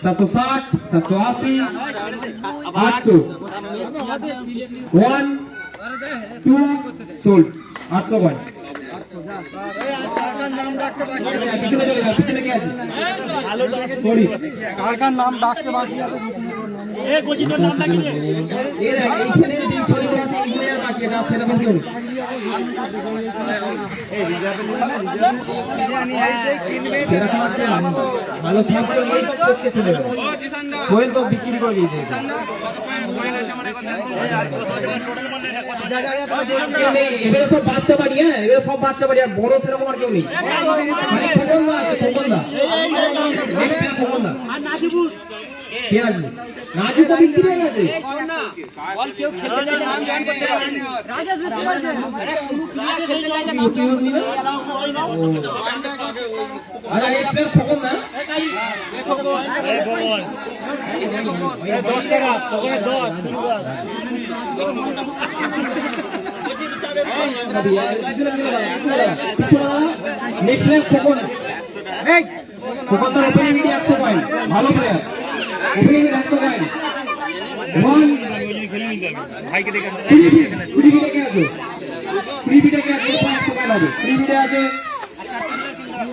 760 780 800 1 2 sold 800 পয়েন্ট পিছনে চলে যাও পিছনে কে আছে সরি কার নাম ডাকতে বাকি আছে এর এইখানে যে ছেলেগুলো আছে এইগুলো আর বাকি না সেরকম কেউ নেই। সেরকম আর কেউ নেই। ভালো সাবস্ক্রাইব করতে ছিল কোয়েল তো বিক্রি করে দিয়েছে এবারে সব বাচ্চা বাড়ি হ্যাঁ এবারে সব বাচ্চা বাড়ি আর বড় সেরকম আর কেউ নেই মানে খোকনদা আছে খোকনদা খোকনদা কে আছে রাজু তো বিক্রি হয়ে গেছে আচ্ছা নেক্সট প্লেয়ার খোকন না 10 টাকা 10 নেক্সট প্লেয়ার খোকন খোকন তার ওপেনিং মিডি 100 পয়েন্ট ভালো প্লেয়ার ওপেনিং মিডি 100 পয়েন্ট ওয়ান ফ্রিবিটে কে আছে ফ্রিবিটে কে আছে 100 পয়েন্ট হবে ফ্রিবিটে আছে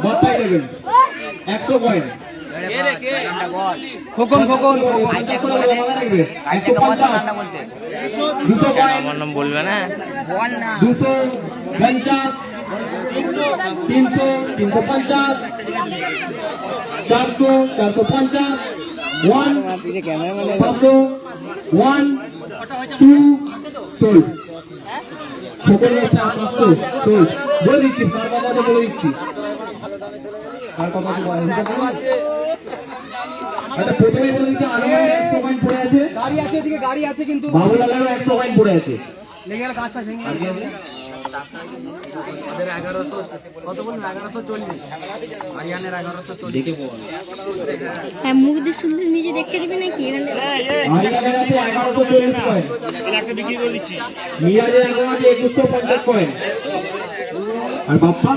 বাপ্পাই দেবেন 100 পয়েন্ট খোকন খোকন 50 করে মাথা রাখবে 150 200 পয়েন্ট আমার নাম বলবে না 250 300 350 400 450 1 500 1 2 sold খোকন 500 sold বলে দিচ্ছি তার কথা তো বলে দিচ্ছি তার কথা তো বলে দিচ্ছি আচ্ছা প্রথমে বলে দিচ্ছি আনুমানিক 100 পয়েন্ট পড়ে আছে গাড়ি আছে এদিকে গাড়ি আছে কিন্তু বাবুলালেরও 100 পয়েন্ট পড়ে আছে লেগে গেল কাজটা ভেঙে ওদের 1100 কত বলুন 1140 হরিয়ানার 1140 দেখে বল হ্যাঁ মুখ দিয়ে শুনতে নিজে দেখতে দিবি নাকি এখানে হরিয়ানার আছে 1140 পয়েন্ট একটা বিক্রি করে দিচ্ছি মিরাজের এখন আছে 2150 পয়েন্ট আর বাপ্পা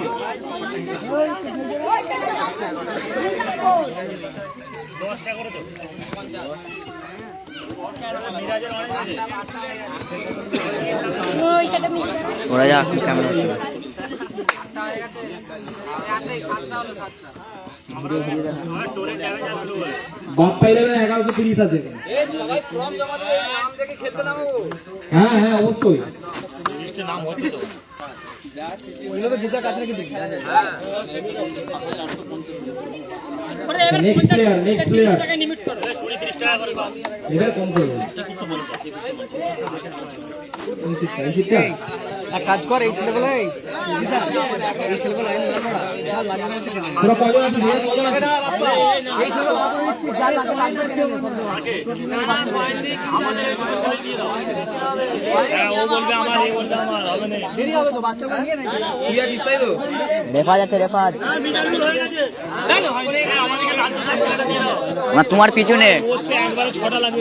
ওরা যা কেমন হচ্ছে বাপ্পা 1130 আছে হ্যাঁ হ্যাঁ অবশ্যই ওইগুলো তো জুতা কাছে রেখে দেখি নেক্সট প্লেয়ার এটা কম করবে এক কাজ কর এই ছেলেগুলো এই ছেলেগুলো তোরা কজন আছিস কজন আছিস এই ছেলেগুলো দিচ্ছি যা লাগে লাগবে দেরি হবে তো বাচ্চাগুলো নিয়ে নেই রেফাজ আছে রেফাজ না তোমার পিছনে একবারে 6টা লাগবে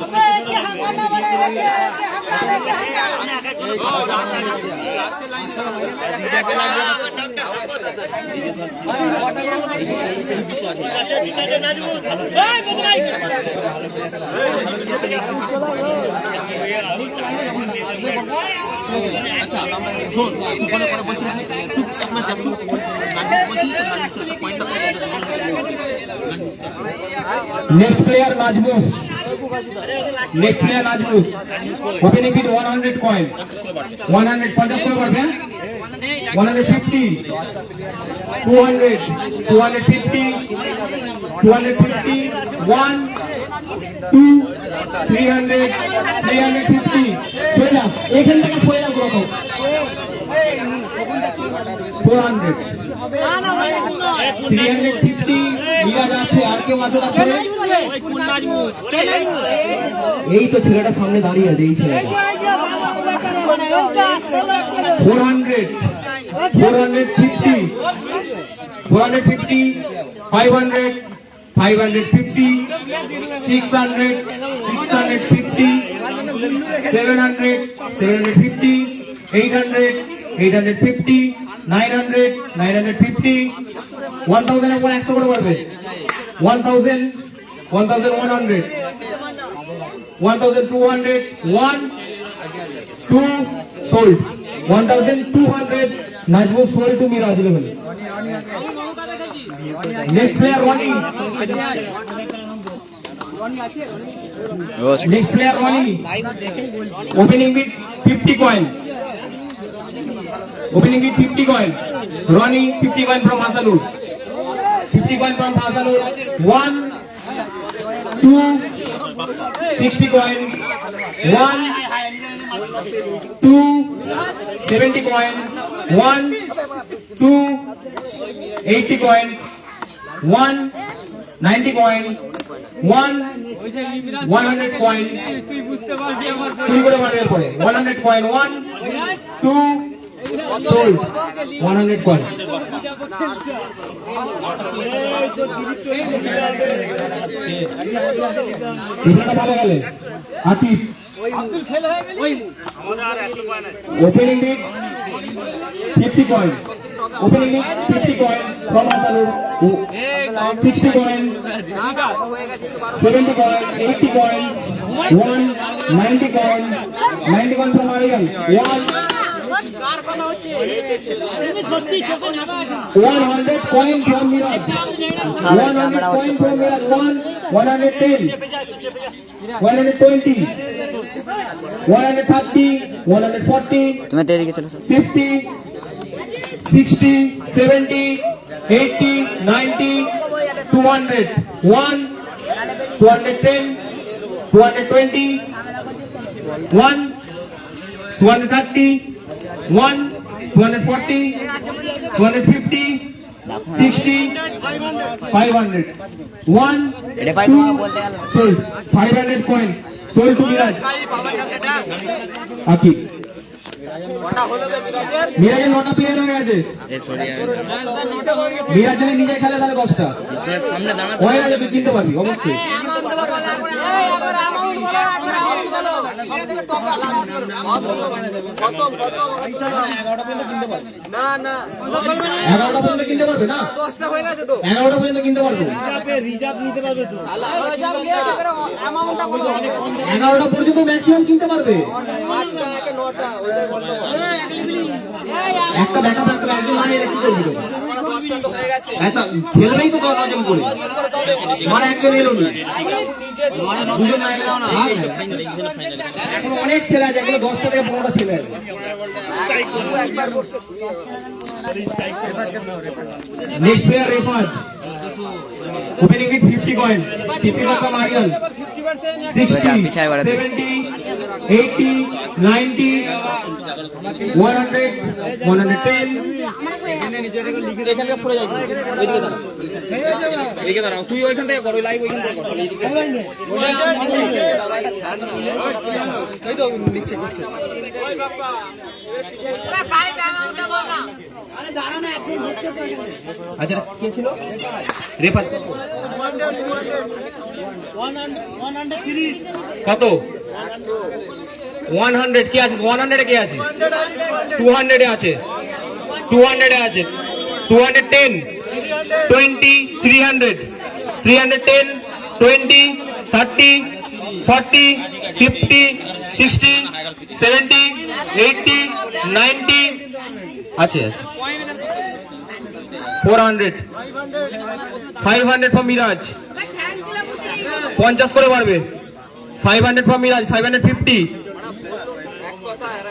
Next player Najmus. Next player Najmus. Opening with 100 coin. 100 50 করে পারবে 150 200 250 250 1 2 300 350 সরে যাও এখান থেকে সরে যাও পুরো 400 350 মিলা যাচ্ছে আর কেউ মাঝে রাখছে এই তো ছেলেটা সামনে দাঁড়িয়ে আছে এই ছেলেটা 400 450 450 500 550 600 650 700 750 800 850 900 950 1000 এর উপর 100 করে পারবে 1000 1100 1200 1 2 sold 1200 Najmus sold to Miraj 11. Next player Ronnie. Next player Ronnie. Opening with 50 coin. Opening with 50 coin. Ronnie 50 coin from Hasanur. 50 coin from Hasanur. 1 2 60 coin. 1 2 70 coin. 1 2 80 coin. 1 90 coin. 1 100 coin. 100 coin. 1 2 sold 100 coin. এখানে ভালো গেলে Atif opening with 50 coin. Opening with 50 coin from Hasanur. 60 coin, 70 coin, 80 coin, 1 90 coin, 90 coin from Arigan. 100 coin from Miraj. 100 coin from Miraj. 110, 120, 130, 140, 50, 60, 70, 80, 90, 200, 1, 210, 220, 1, 230, 1, 240, 250, 60, 500, 1, 2, sold, 500 coin, sold to Miraj. Akif. মিরাজের 9টা player হয়ে গেছে মিরাজ যদি নিজে খেলে তাহলে 10টা হয়ে গেছে তুই কিনতে পারবি অবশ্যই না না 11টা পর্যন্ত কিনতে পারবে না 10টা হয়ে গেছে তো 11টা পর্যন্ত কিনতে পারবে রিজার্ভ নিতে পারবে তো 11টা পর্যন্ত ম্যাক্সিমাম কিনতে পারবে 8টা 9টা ওইটাই বলতো একটা ব্যাকআপ রাখতে হবে একজন মানে কি করবি 10টা তো হয়ে গেছে একটা খেলবেই তো দরকার জন্য করে মানে একজন এলো না দুজন না এখন অনেক ছেলে আছে এগুলো 10টা থেকে 15টা ছেলে আছে একবার করছে Next player Refat. Opening with 50 coin. 50 coin from Ariel. 60, 70, 80, 90, 100, 110. এখানে পড়ে যাই এদিকে দাঁড়াও তুই ওইখান থেকে কর লাইভ ওইখান থেকে কর এই তো লিখছে আচ্ছা কে ছিল রেফাত কত 100 কি আছে 100 এ কি আছে 200 এ আছে 200 এ আছে 210, 20, 300, 310, 20, 30, 40, 50, 60, 70, 80, 90, আছে 400, 500 for Miraj, 50 করে বাড়বে, 500 for Miraj, 550,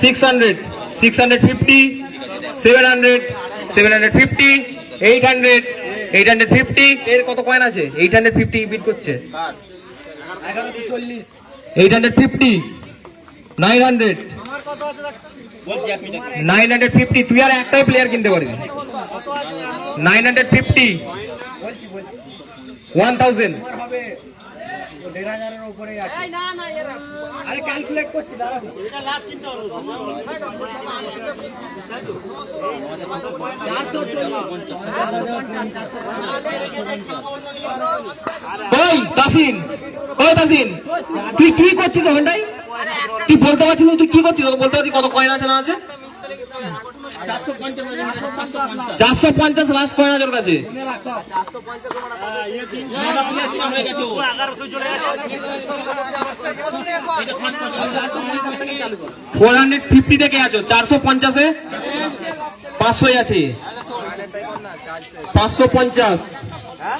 600, 650, 700, 750, 800, 850, এর কত কয়েন আছে? 850 বিট করছে, 850, 900, 950, তুই আর একটাই প্লেয়ার কিনতে পারবি, 950, 1000, ওই তাসিন, ওই তাসিন, তুই কি করছিস ওখানটাই? তুই বলতে পারছিস না তুই কি করছিস? বলতে পারছিস কত কয়েন আছে না আছে? 450 লাস্ট কয়েন আছে ওর কাছে। 450 থেকে আছো, 450-এ 500 আছে, 550,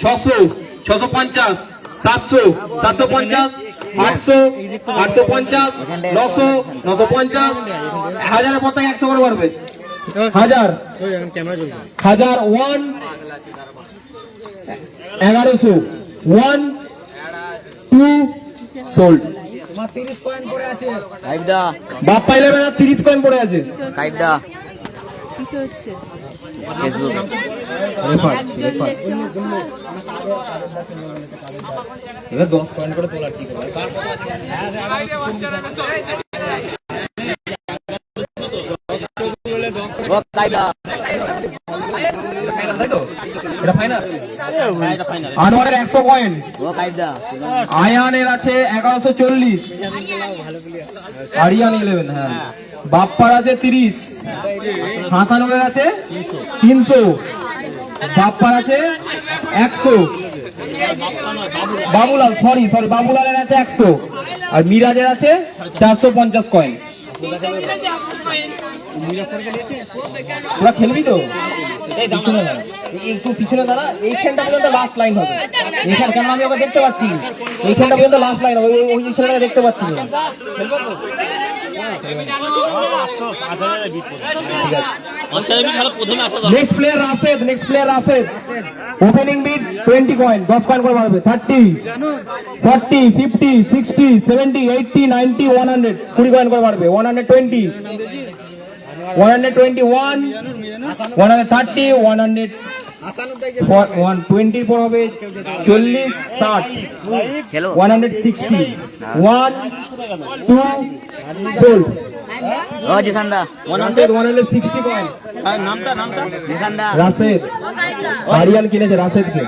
600, 650, 700, 750, 800, 850, 900, 950, 1000-এর পর থেকে 100 করে বাড়বে, 1000, 1000, 1, 1100, 1, 2, সোল্ড। বাপ পাইলে না 30 কয়েন পড়ে আছে। এবার 10 কয়েন করে তোলা ঠিক হবে। আনোয়ারের 100 কয়েন, আয়ানের আছে 1140, আরিয়ান 11, হ্যাঁ, বাপ্পার আছে 30, হাসানের আছে 300, বাপ্পার আছে 100, বাবুলাল সরি বাবুলালের আছে 100, আর মিরাজের আছে 450 কয়েন। তোরা খেলবি তো? একটু পিছনে দাঁড়া, এইখানটা পর্যন্ত লাস্ট লাইন হবে। এইখান কেন আমি ওকে দেখতে পাচ্ছি, এইখানটা পর্যন্ত লাস্ট লাইন হবে, ওই ছেলেটাকে দেখতে পাচ্ছি না। নেক্সট প্লেয়ার রাশেদ, ওপেনিং বিড 20 কয়েন, 10 কয়েন করে বাড়বে, 30, 40, 50, 60, 70, 80, 90, 100, 20 কয়েন করে বাড়বে, 120, 121, 130, 124 হবে, 40, 60, 160, 1, 2, সোল্ড। 160 কয়েন। রাশেদ, আরিয়ান কিনেছে রাশেদকে।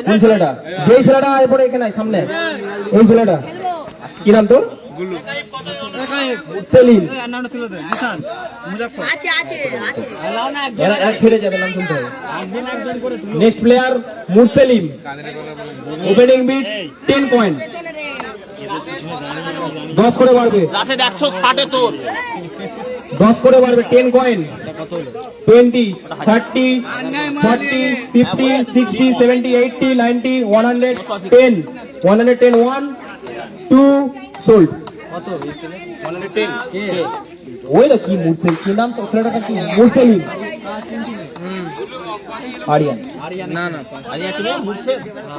কোন ছেলেটা? যেই ছেলেটা এরপরে এখানে সামনে, এই ছেলেটা কি নাম তোর? সেলিম। নেক্সট প্লেয়ার মুরসেলিম, ওপেনিং বিড 10 পয়েন্ট, 10 করে বাড়বে, 160 তোর 10 করে বাড়বে, 10 কয়েন, 20, 30, 40, 50, 60, 70, 80, 90, 110, 110, 1, 2, সোল্ড। ওই না কি মুরসেলিম, কি নাম তো ছেলেটা? কি মুরসেলিম? আরিয়ান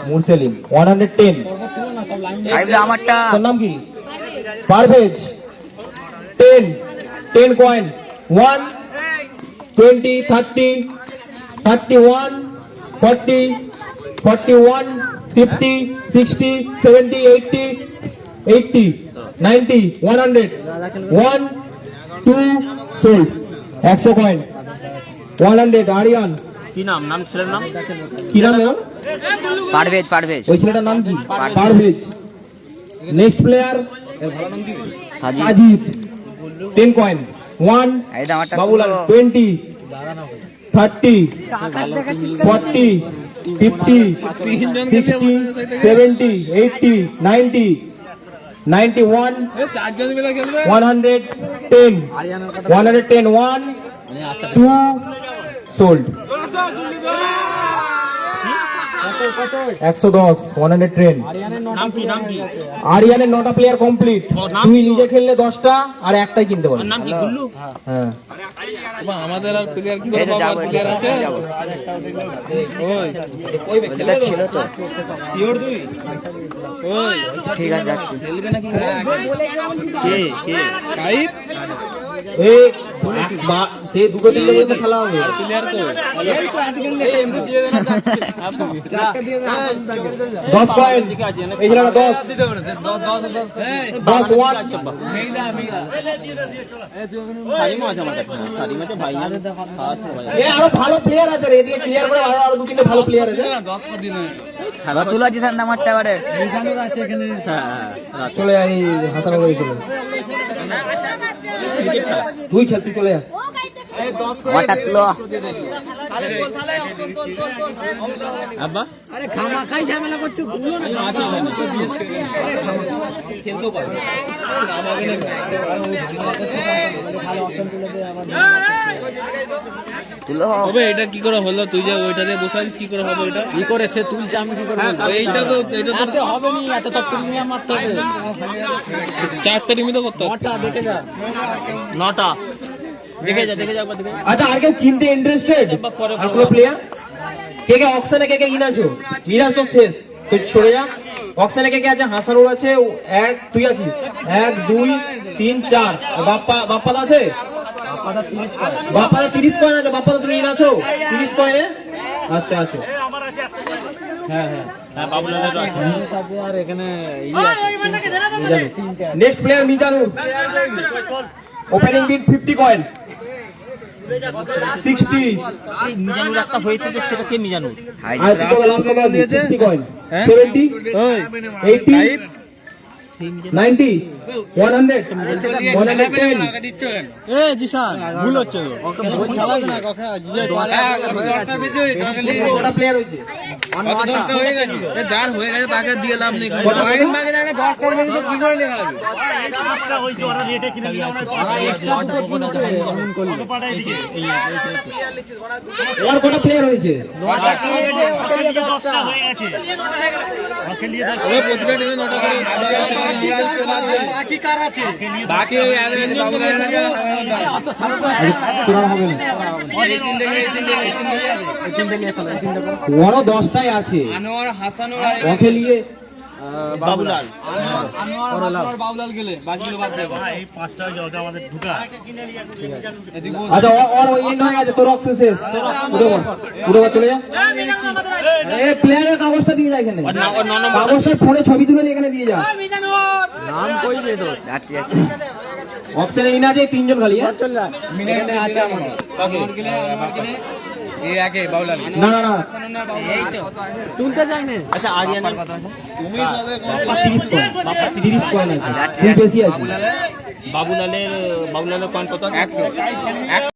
মুরসেলিম 110। তোর নাম কি? Parvez 10 coin, 1, 20, 30, 31, 40, 41, 50, 60, 70, 80, 80, 90, 100, 1, 2, sold. 100 coin, 100। Aryan কি নাম ছেলের নাম কি নাম? পারভেজ। ওই ছেলেটার নাম কি? Parvez. Next player Sajid 10 coin 1 Babulal 20 30 40 50 60 70 80 90 91 110 110 1 2 sold 110 110 আরিয়ানের 9টা প্লেয়ার কমপ্লিট তুই নিজে খেললে 10টা আর একটাই কিনতে পারবি হ্যাঁ আমাদের আর প্লেয়ার কি করে বাবা প্লেয়ার আছে ওই ব্যক্তিটা ছিল তো সিওর দুই ওই ঠিক আছে যাচ্ছি খেলবে নাকি কে কাইপ এই সে দুটো তিনটে মধ্যে খেলা হবে প্লেয়ার তো এই তো আজকে এমনি দিয়ে দেনা চারটা দিয়ে দেনা 10 কয়েন এই যে 10 10 1 সারিমা আছে আমার কাছে সারিমা আছে ভাই আচ্ছা ভাই এ আরো ভালো প্লেয়ার আছে রে এদিকে ক্লিয়ার করে আরো দু তিনটে ভালো প্লেয়ার আছে 10 কো দিন খেলা তুলা দিছেন নাম্বারটা এবারে চলে আই হাসানো করে চলে তুই খেল তুই চলে যা হঠাৎ লো আব্বা আরে খামা খাই ঝামেলা করছো তুলো না খেলতেও পারছে তুলো হবে এটা কি করে হলো তুই যে ওইটা দিয়ে বসে আছিস কি করে হবে এটা কি করেছে তুলছে আমি কি করব এইটা তো এটা তো হবে নি এত তো প্রিমিয়াম মারতে হবে চারটা টিমই তো করতে হবে ওটা দেখে যা 9টা দেখে যা একবার দেখে আচ্ছা আর কেউ কিনতে ইন্টারেস্টেড আর কোনো প্লেয়ার কে কে অকশনে কে কে কিনাছো মিরাজ তো শেষ তুই সরে যা অকশনে কে কে আছে হাসানুর আছে এক তুই আছিস 1 2 3 4 বাপ্পা আছে বাপ্পা 30 কয়েন আছে বাপ্পা তুমি কিনাছো 30 কয়েনে আচ্ছা আচ্ছা হ্যাঁ বাবুলালের সাথে আর এখানে নেক্সট প্লেয়ার মিজানুর ওপেনিং বিড 50 কয়েন 60 মিজানুর একটা হয়েছে যে সেটা কে মিজানুর আর দুটো লাস্ট কত আছে 60 কয়েন 70 80 90 100 110 এ জিসান ভুল হচ্ছে ওকে ভুল খেলাবে না কখনো জিজে কটা প্লেয়ার হয়েছে হয়ে গেছে যার হয়ে গেছে তাকে দিয়ে লাভ নেই পয়েন্ট মাগে না 10 করে তো কি করে লেখা লাগবে আর কটা প্লেয়ার হয়েছে ওই প্রতিটা টিমে 9টা করে বাকি কার আছে বাকি ওই তোরা হবে না ওরও 10টাই আছে আনোয়ার হাসানুর ওকে নিয়ে বাবুলাল আনোয়ার বাবুলাল গেলে বাকিগুলো বাদ দেবো আচ্ছা ওর এন্ড হয়ে গেছে তোর অক্সিজেন শেষ উঠে চলে যা এই প্লেয়ারের কাগজটা দিয়ে যা এখানে কাগজটা ফোনে ছবি তুলে নিয়ে এখানে দিয়ে যা নাম কই রে তো অক্সিজেন ইনা যে তিনজন খালি চল যা মিনিটে আছে আমার আনোয়ার গেলে এই আগে বাবুলাল না না না তুলতে যাই না আচ্ছা আরিয়ানের কথা তুমি সাথে 30 কয়েন আছে তুই বেশি আছে বাবুলালের কয়েন কত